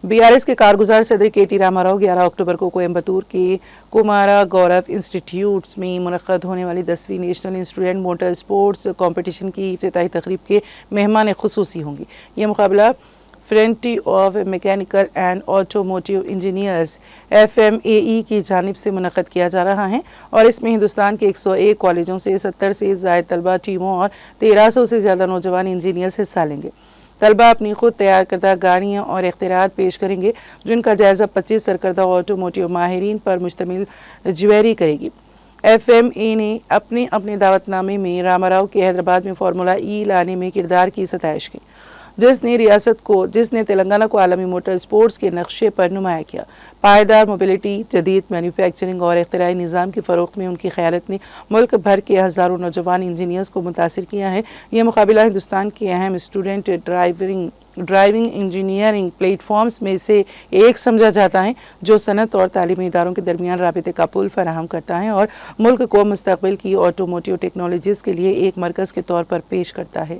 BRS کے کارگزار صدر KT Rama Rao 11 اکتوبر کو کوئمبتور کے کمارا گورو انسٹیٹیوٹس میں منعقد ہونے والی 10ویں national student motor sports competition کی افتتاحی تقریب کے مہمان خصوصی ہوں گے۔ یہ مقابلہ fraternity of mechanical and automotive engineers FMAE کی جانب سے منعقد کیا جا رہا ہے اور اس میں ہندوستان کے 101 کالجوں سے 70 سے زائد طلبہ ٹیموں اور 1300 سے زیادہ نوجوان انجینئرز حصہ لیں گے۔ طلبہ اپنی خود تیار کردہ گاڑیاں اور اختراعات پیش کریں گے جن کا جائزہ 25 سرکردہ آٹوموٹیو ماہرین پر مشتمل جیوری کرے گی۔ FMA نے اپنے دعوت نامے میں راما راؤ کے حیدرآباد میں فارمولا E لانے میں کردار کی ستائش کی، جس نے تلنگانہ کو عالمی موٹر اسپورٹس کے نقشے پر نمایاں کیا۔ پائیدار موبلٹی، جدید مینوفیکچرنگ اور اختراعی نظام کی فروخت میں ان کی خیالت نے ملک بھر کے ہزاروں نوجوان انجینئرز کو متاثر کیا ہے۔ یہ مقابلہ ہندوستان کے اہم student driving engineering platforms میں سے ایک سمجھا جاتا ہے جو صنعت اور تعلیمی اداروں کے درمیان رابطے کا پل فراہم کرتا ہے اور ملک کو مستقبل کی آٹوموٹیو ٹیکنالوجیز کے لیے ایک مرکز کے طور پر پیش کرتا ہے۔